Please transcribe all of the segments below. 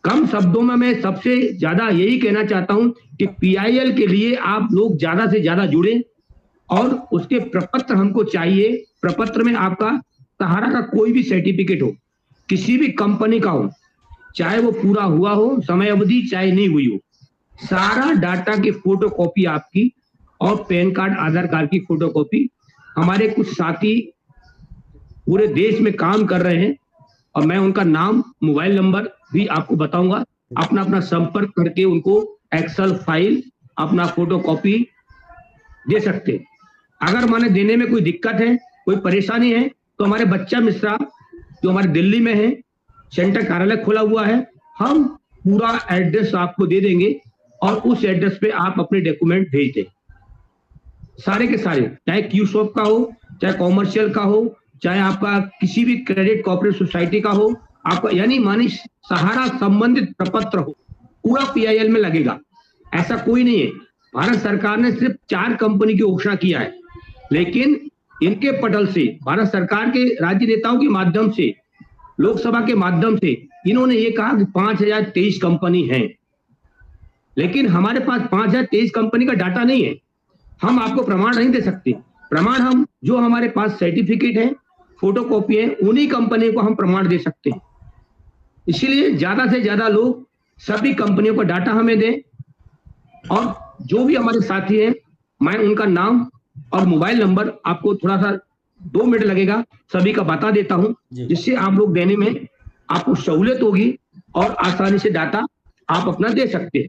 कम शब्दों में मैं सबसे ज्यादा यही कहना चाहता हूं कि पीआईएल के लिए आप लोग ज्यादा से ज्यादा जुड़े और उसके प्रपत्र हमको चाहिए। प्रपत्र में आपका सहारा का कोई भी सर्टिफिकेट हो, किसी भी कंपनी का हो, चाहे वो पूरा हुआ हो समय अवधि, चाहे नहीं हुई हो, सारा डाटा की फोटो कॉपी आपकी और पैन कार्ड आधार कार्ड की फोटो कॉपी। हमारे कुछ साथी पूरे देश में काम कर रहे हैं और मैं उनका नाम मोबाइल नंबर भी आपको बताऊंगा। अपना अपना संपर्क करके उनको एक्सेल फाइल अपना फोटो कॉपी दे सकते हैं। अगर माने देने में कोई दिक्कत है, कोई परेशानी है, तो हमारे बच्चा मिश्रा जो हमारे दिल्ली में है, सेंटर कार्यालय खोला हुआ है, हम पूरा एड्रेस आपको दे देंगे और उस एड्रेस पे आप अपने डॉक्यूमेंट भेज दें, सारे के सारे, चाहे क्यू शॉप का हो, चाहे कॉमर्शियल का हो, चाहे आपका किसी भी क्रेडिट कोऑपरेटिव सोसाइटी का हो, आपका यानी मानी सहारा संबंधित प्रपत्र हो, पूरा पीआईएल में लगेगा। ऐसा कोई नहीं है। भारत सरकार ने सिर्फ 4 कंपनी की घोषणा किया है, लेकिन इनके पटल से भारत सरकार के राज्य नेताओं के माध्यम से, लोकसभा के माध्यम से इन्होंने ये कहा कि 5023 कंपनी है, लेकिन हमारे पास 5023 कंपनी का डाटा नहीं है। हम आपको प्रमाण नहीं दे सकते। प्रमाण हम जो हमारे पास सर्टिफिकेट है, फोटो कॉपी है, उन्हीं कंपनी को हम प्रमाण दे सकते हैं। इसीलिए ज्यादा से ज्यादा लोग सभी कंपनियों का डाटा हमें दें और जो भी हमारे साथी हैं, मैं उनका नाम और मोबाइल नंबर आपको थोड़ा सा 2 मिनट लगेगा सभी का बता देता हूं, जिससे आप लोग देने में आपको सहूलियत होगी और आसानी से डाटा आप अपना दे सकते हैं।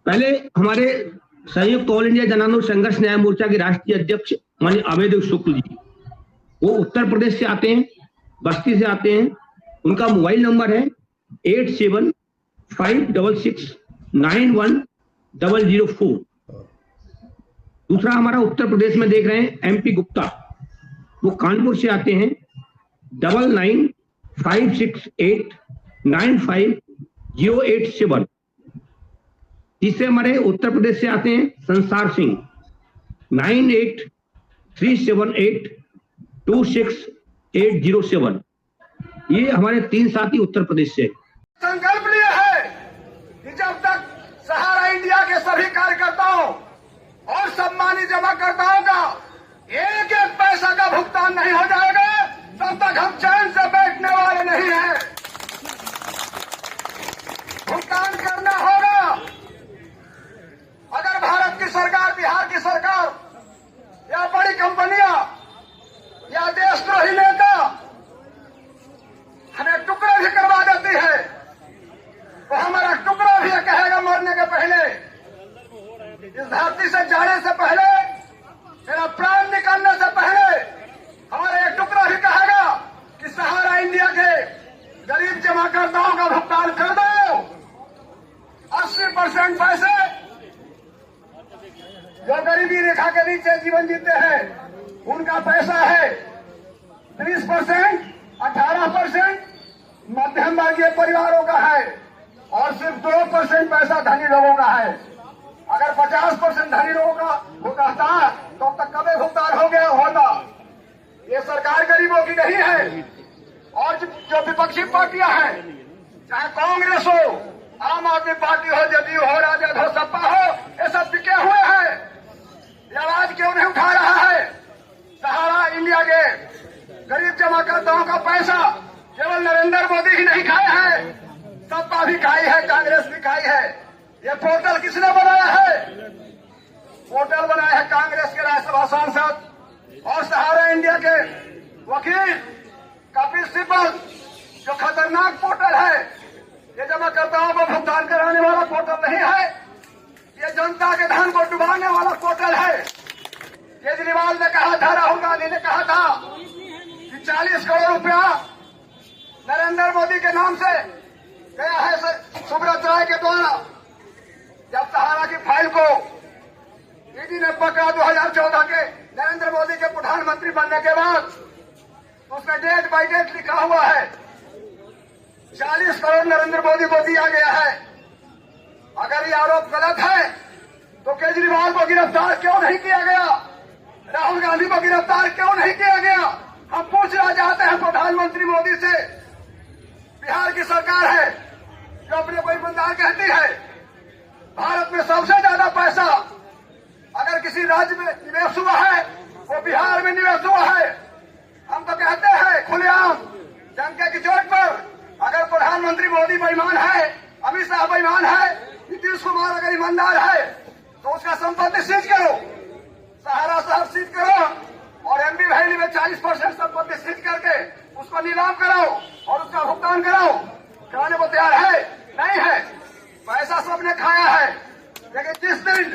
पहले हमारे संयुक्त ऑल इंडिया जन आंदोलन संघर्ष न्याय मोर्चा के राष्ट्रीय अध्यक्ष माननीय अवैध शुक्ल जी, वो उत्तर प्रदेश से आते हैं, बस्ती से आते हैं। उनका मोबाइल नंबर है 8756691004। दूसरा हमारा उत्तर प्रदेश में देख रहे हैं एमपी गुप्ता, वो कानपुर से आते हैं, 9956895087। तीसरे हमारे उत्तर प्रदेश से आते हैं संसार सिंह, 9837826807। ये हमारे 3 साथी उत्तर प्रदेश से। संकल्प लिया है कि जब तक सहारा इंडिया के सभी कार्यकर्ताओं और सम्मानित जमाकर्ताओं का एक एक पैसा का भुगतान नहीं हो जाएगा, तब तक हम चैन से बैठने वाले नहीं हैं। भुगतान करना होगा। अगर भारत की सरकार, बिहार की सरकार या बड़ी कंपनियां या देशद्रोही नेता हमें टुकड़े भी करवा देती है, तो हमारा टुकड़ा भी कहेगा मरने के पहले, इस धरती से जाने से पहले, मेरा प्राण निकालने से पहले, हमारा एक टुकड़ा भी कहेगा कि सहारा इंडिया के गरीब जमाकर्ताओं का भुगतान कर दो। 80% पैसे जो गरीबी रेखा के नीचे जीवन जीते हैं उनका पैसा है, 30% 18% मध्यम वर्गीय परिवारों का है और सिर्फ 2% पैसा धनी लोगों का है। अगर 50% धनी लोगों का होता तो अब तक कभी भुगतान हो गया होता। ये सरकार गरीबों की नहीं है। और जो विपक्षी पार्टियां हैं, चाहे कांग्रेस हो, आम आदमी पार्टी हो, जदयू हो, राजद हो, सपा हो, ये सब बिके हुए हैं। ये आवाज क्यों नहीं उठा रहा है? सहारा इंडिया के गरीब जमाकर्ताओं का पैसा केवल नरेंद्र मोदी ही नहीं खाए हैं, सपा भी खाई है, कांग्रेस भी खाई है। ये पोर्टल किसने बनाया है? पोर्टल बनाया है कांग्रेस के राज्यसभा सांसद और सहारा इंडिया के वकील कपिल सिब्बल। जो खतरनाक पोर्टल है, ये जमाकर्ताओं को भुगतान कराने वाला पोर्टल नहीं है, ये जनता के धन को डुबाने वाला पोर्टल है। केजरीवाल ने कहा था, राहुल गांधी ने कहा था कि 40 करोड़ रुपया नरेंद्र मोदी के नाम से गया है सुब्रत राय के द्वारा। जब सहारा की फाइल को ईडी ने पकड़ा 2014 के नरेंद्र मोदी के प्रधानमंत्री बनने के बाद, उसमें डेट बाई डेट लिखा हुआ है 40 करोड़ नरेंद्र मोदी को दिया गया है। अगर ये आरोप गलत है तो केजरीवाल को गिरफ्तार क्यों नहीं किया गया? राहुल गांधी को गिरफ्तार क्यों नहीं किया गया? हम पूछना चाहते हैं प्रधानमंत्री मोदी से। बिहार की सरकार है, जो अपने को ईमानदार कहती है। भारत में सबसे ज्यादा पैसा अगर किसी राज्य में निवेश हुआ है वो बिहार में निवेश हुआ है। हम तो कहते हैं खुलेआम डंके की चोट पर, अगर प्रधानमंत्री मोदी बेईमान है, अमित शाह बेईमान है, नीतीश कुमार अगर ईमानदार है तो उसका संपत्ति सीज करो, सहारा शहर सीज करो और एमबी वैली में 40% संपत्ति सीज करके उसको नीलाम कराओ और उसका भुगतान कराओ। कराने को तैयार है? नहीं है। पैसा सबने खाया है, लेकिन जिस दिन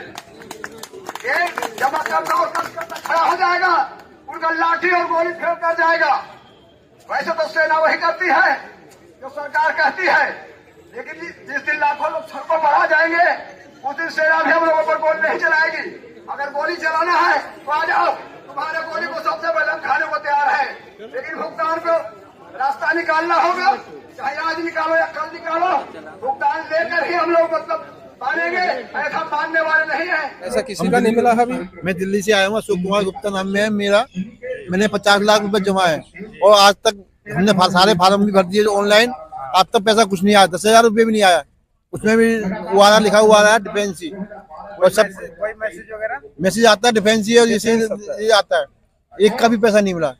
एक जमा करता और खड़ा हो जाएगा उनका लाठी और गोली फेंक कर जाएगा। वैसे तो सेना वही करती है जो सरकार कहती है, लेकिन जिस दिन लाखों लोग सड़कों पर आ जाएंगे उस दिन सेना भी हम लोगों पर गोली नहीं चलाएगी। अगर गोली चलाना है तो आ जाओ, तुम्हारे गोली को सबसे पहले हम खाने को तैयार है, लेकिन भुगतान को रास्ता निकालना होगा। चाहे आज निकालो या कल निकालो, भुगतान लेकर ही हम लोग मतलब मानेंगे, ऐसा मानने वाले नहीं है। ऐसा किसी का नहीं मिला अभी। मैं दिल्ली से आया हूँ, अशोक कुमार गुप्ता नाम में है मेरा। मैंने 50 लाख रुपए जमा है और आज तक हमने सारे फार्म भी भर दिए ऑनलाइन। आज तक पैसा कुछ नहीं आया, 10,000 रुपये भी नहीं आया। उसमें भी वारा लिखा हुआ है डिफेंसी और सब कोई मैसेज वगैरह मैसेज आता है डिफेंसी और ये आता है। एक का भी पैसा नहीं मिला।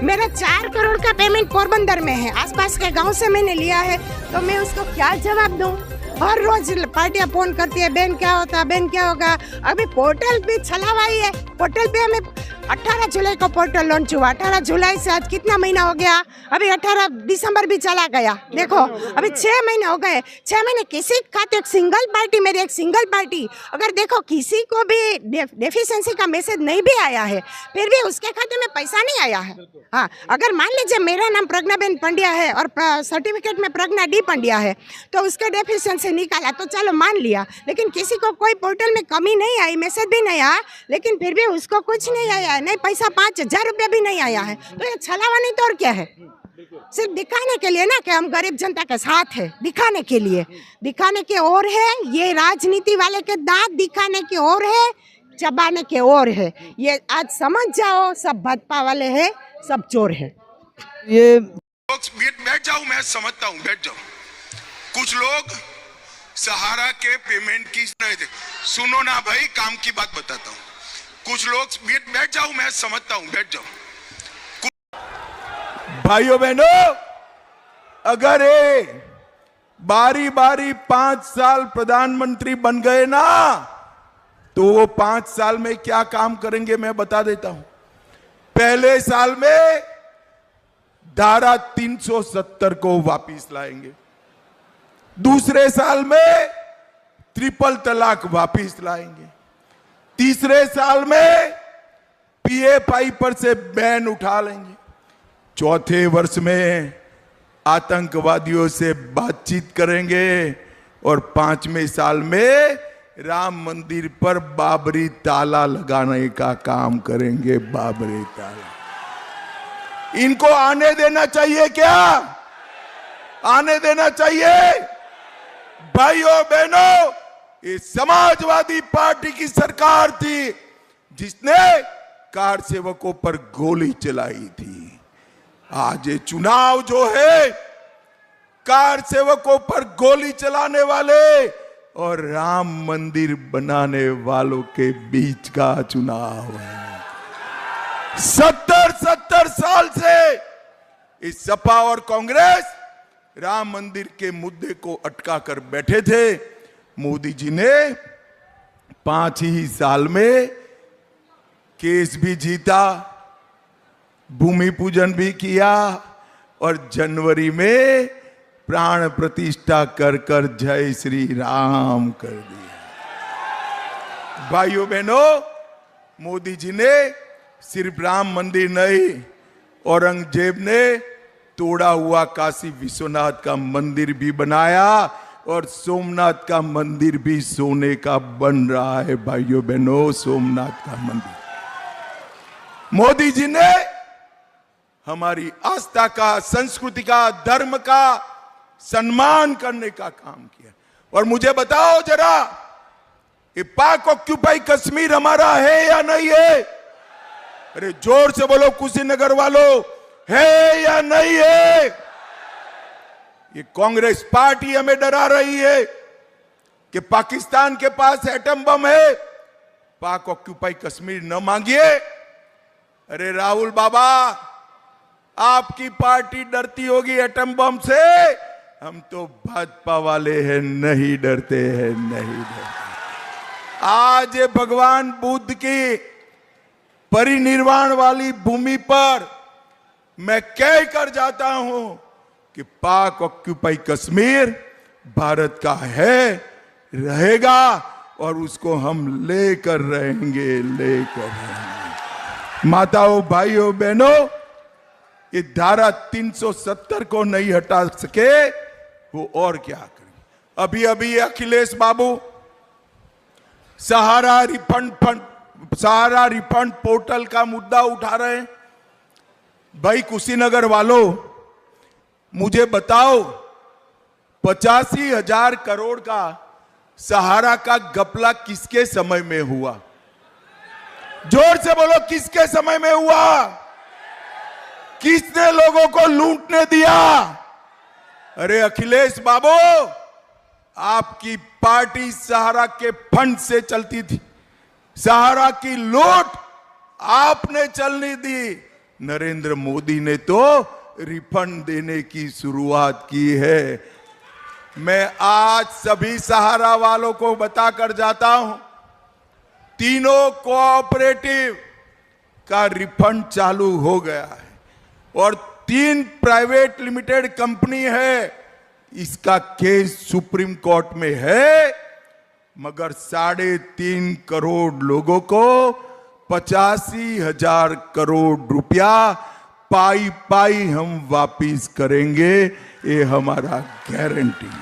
मेरा 4 करोड़ का पेमेंट पोरबंदर में है, आसपास के गांव से मैंने लिया है, तो मैं उसको क्या जवाब दूं? हर रोज पार्टियां फोन करती है, बहन क्या होता, बहन क्या होगा। अभी पोर्टल भी चलावा ही है, पोर्टल पे हमें 18 जुलाई को पोर्टल लॉन्च हुआ। 18 जुलाई से आज कितना महीना हो गया? अभी 18 दिसंबर भी चला गया। देखो अभी 6 महीने हो गए। 6 महीने किसी खाते एक सिंगल पार्टी, मेरी एक सिंगल पार्टी, अगर देखो किसी को भी डेफिशिएंसी का मैसेज नहीं भी आया है, फिर भी उसके खाते में पैसा नहीं आया है। हाँ, अगर मान लीजिए मेरा नाम प्रज्ञाबेन पंड्या है और सर्टिफिकेट में प्रज्ञा डी पंड्या है, तो उसके डेफिशिएंसी निकाला तो चलो मान लिया, लेकिन किसी को कोई पोर्टल में कमी नहीं आई, मैसेज भी नहीं आया, लेकिन फिर भी उसको कुछ नहीं आया, नहीं पैसा 5,000 रुपया भी नहीं आया है। तो ये छलावा नहीं तो और क्या है? सिर्फ दिखाने के लिए ना कि हम गरीब जनता के साथ है, दिखाने के लिए, दिखाने के और है। ये राजनीति वाले के दांत दिखाने की और है, चबाने के और है। ये आज समझ जाओ, सब भाजपा वाले हैं, सब चोर है। ये बैठ जाओ, मैं समझता हूँ, बैठ जाओ। कुछ लोग सहारा के पेमेंट की नहीं थे। सुनो ना भाई, काम की बात बताता हूँ। कुछ लोग बैठ जाओ, मैं समझता हूँ, बैठ जाओ। भाइयों बहनों, अगर ये बारी बारी 5 साल प्रधानमंत्री बन गए ना, तो वो 5 साल में क्या काम करेंगे मैं बता देता हूं। पहले साल में धारा 370 को वापिस लाएंगे, दूसरे साल में ट्रिपल तलाक वापिस लाएंगे, तीसरे साल में पीएफआई पर से बैन उठा लेंगे, चौथे वर्ष में आतंकवादियों से बातचीत करेंगे और 5वें साल में राम मंदिर पर बाबरी ताला लगाने का काम करेंगे। बाबरी ताला इनको आने देना चाहिए क्या? आने देना चाहिए? भाइयों बहनों, ये समाजवादी पार्टी की सरकार थी जिसने कार सेवकों पर गोली चलाई थी। आज ये चुनाव जो है कार सेवकों पर गोली चलाने वाले और राम मंदिर बनाने वालों के बीच का चुनाव है। 70 साल से इस सपा और कांग्रेस राम मंदिर के मुद्दे को अटका कर बैठे थे। मोदी जी ने 5 ही साल में केस भी जीता, भूमि पूजन भी किया और जनवरी में प्राण प्रतिष्ठा कर कर जय श्री राम कर दिया। भाइयों बहनों, मोदी जी ने सिर्फ राम मंदिर नहीं, औरंगजेब ने तोड़ा हुआ काशी विश्वनाथ का मंदिर भी बनाया और सोमनाथ का मंदिर भी सोने का बन रहा है। भाइयों बहनों, सोमनाथ का मंदिर मोदी जी ने हमारी आस्था का, संस्कृति का, धर्म का सम्मान करने का काम किया। और मुझे बताओ जरा, ये पाक ऑक्यूपाई कश्मीर हमारा है या नहीं है? अरे जोर से बोलो कुशीनगर वालों, है या नहीं है? ये कांग्रेस पार्टी हमें डरा रही है कि पाकिस्तान के पास एटम बम है, पाक ऑक्यूपाई कश्मीर न मांगिए। अरे राहुल बाबा, आपकी पार्टी डरती होगी एटम बम से, हम तो भाजपा वाले हैं, नहीं डरते हैं, नहीं डरते। आज ये भगवान बुद्ध की परिनिर्वाण वाली भूमि पर मैं कह कर जाता हूं कि पाक ऑक्यूपाई कश्मीर भारत का है, रहेगा और उसको हम लेकर रहेंगे। माताओं, भाइयों, बहनों, ये धारा 370 को नहीं हटा सके वो और क्या करे। अभी अभी अखिलेश बाबू सहारा रिफंड पोर्टल का मुद्दा उठा रहे हैं। भाई कुशीनगर वालों, मुझे बताओ 85,000 करोड़ का सहारा का घपला किसके समय में हुआ? जोर से बोलो, किसके समय में हुआ? किसने लोगों को लूटने दिया? अरे अखिलेश बाबू, आपकी पार्टी सहारा के फंड से चलती थी, सहारा की लूट आपने चलने दी। नरेंद्र मोदी ने तो रिफंड देने की शुरुआत की है। मैं आज सभी सहारा वालों को बताकर जाता हूं, तीनों कोऑपरेटिव का रिफंड चालू हो गया है और 3 प्राइवेट लिमिटेड कंपनी है, इसका केस सुप्रीम कोर्ट में है, मगर 3.5 करोड़ लोगों को 85,000 करोड़ रुपया पाई हम वापिस करेंगे, ये हमारा गारंटी है।